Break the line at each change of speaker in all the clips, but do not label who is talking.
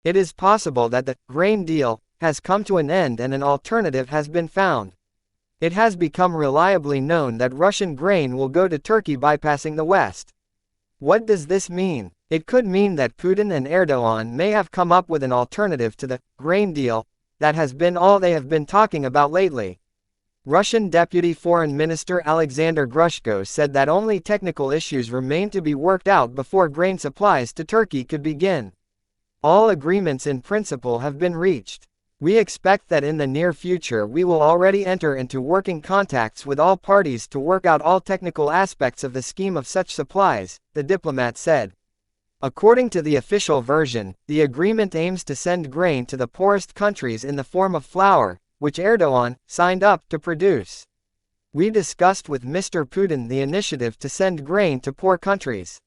It is possible that the grain deal has come to an end and an alternative has been found. It has become reliably known that Russian grain will go to Turkey bypassing the West. What does this mean? It could mean that Putin and Erdogan may have come up with an alternative to the grain deal that has been all they have been talking about lately. Russian Deputy Foreign Minister Alexander Grushko said that only technical issues remain to be worked out before grain supplies to Turkey could begin. All agreements in principle have been reached. We expect that in the near future we will already enter into working contacts with all parties to work out all technical aspects of the scheme of such supplies, the diplomat said. According to the official version, the agreement aims to send grain to the poorest countries in the form of flour, which Erdogan signed up to produce. We discussed with Mr. Putin the initiative to send grain to poor countries.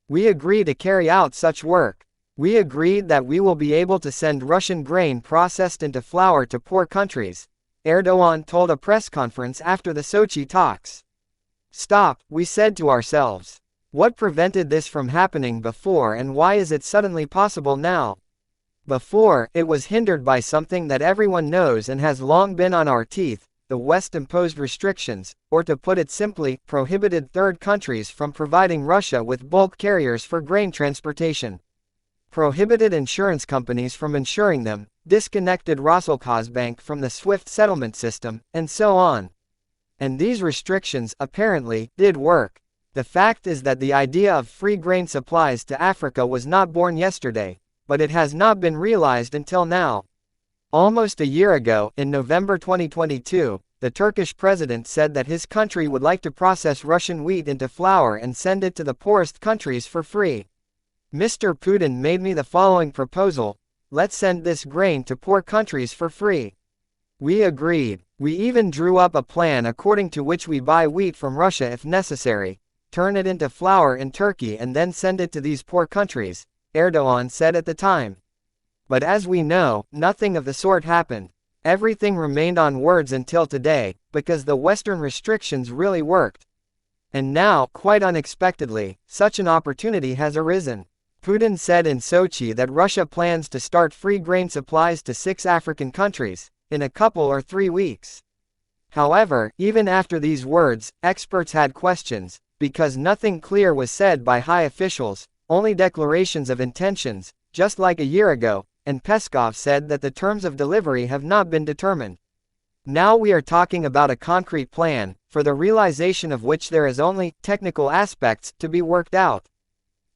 We agree to carry out such work. We agreed that we will be able to send Russian grain processed into flour to poor countries, Erdogan told a press conference after the Sochi talks. Stop, we said to ourselves. What prevented this from happening before and why is it suddenly possible now? Before, it was hindered by something that everyone knows and has long been on our teeth, the West imposed restrictions, or to put it simply, prohibited third countries from providing Russia with bulk carriers for grain transportation. Prohibited insurance companies from insuring them, disconnected Roselkasbank from the SWIFT settlement system, and so on. And these restrictions, apparently, did work. The fact is that the idea of free grain supplies to Africa was not born yesterday, but it has not been realized until now. Almost a year ago, in November 2022, the Turkish president said that his country would like to process Russian wheat into flour and send it to the poorest countries for free. Mr. Putin made me the following proposal: let's send this grain to poor countries for free. We agreed. We even drew up a plan according to which we buy wheat from Russia if necessary, turn it into flour in Turkey and then send it to these poor countries, Erdogan said at the time. But as we know, nothing of the sort happened. Everything remained on words until today, because the Western restrictions really worked. And now, quite unexpectedly, such an opportunity has arisen. Putin said in Sochi that Russia plans to start free grain supplies to 6 African countries, in a couple or 3 weeks. However, even after these words, experts had questions, because nothing clear was said by high officials, only declarations of intentions, just like a year ago, and Peskov said that the terms of delivery have not been determined. Now we are talking about a concrete plan, for the realization of which there is only technical aspects to be worked out.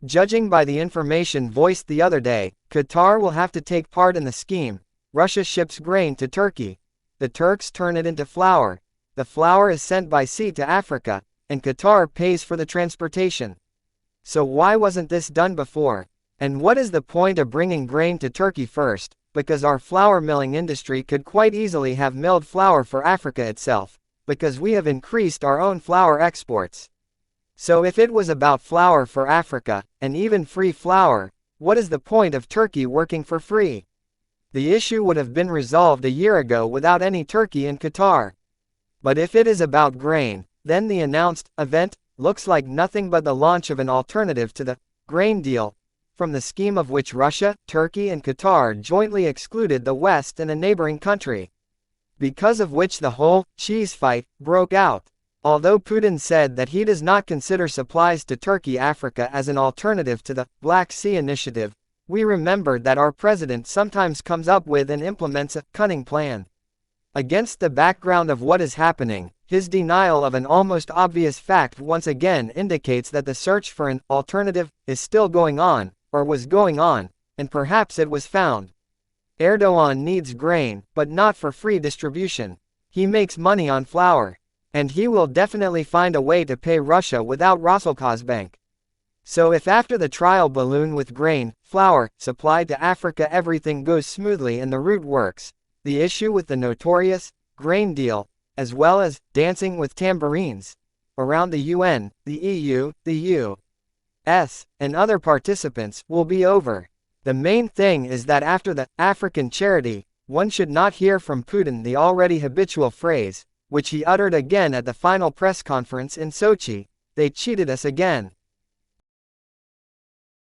Judging by the information voiced the other day, Qatar will have to take part in the scheme. Russia ships grain to Turkey. The Turks turn it into flour. The flour is sent by sea to Africa, and Qatar pays for the transportation. So why wasn't this done before? And what is the point of bringing grain to Turkey first? Because our flour milling industry could quite easily have milled flour for Africa itself, because we have increased our own flour exports. So if it was about flour for Africa, and even free flour, what is the point of Turkey working for free? The issue would have been resolved a year ago without any Turkey in Qatar. But if it is about grain, then the announced event looks like nothing but the launch of an alternative to the grain deal, from the scheme of which Russia, Turkey and Qatar jointly excluded the West and a neighboring country. Because of which the whole cheese fight broke out. Although Putin said that he does not consider supplies to Turkey Africa as an alternative to the Black Sea Initiative, we remembered that our president sometimes comes up with and implements a cunning plan. Against the background of what is happening, his denial of an almost obvious fact once again indicates that the search for an alternative is still going on, or was going on, and perhaps it was found. Erdogan needs grain, but not for free distribution. He makes money on flour. And he will definitely find a way to pay Russia without Roselkasbank. So if after the trial balloon with grain, flour, supplied to Africa everything goes smoothly and the route works, the issue with the notorious grain deal, as well as dancing with tambourines around the UN, the EU, the US, and other participants will be over. The main thing is that after the African charity, one should not hear from Putin the already habitual phrase, which he uttered again at the final press conference in Sochi, "They cheated us again."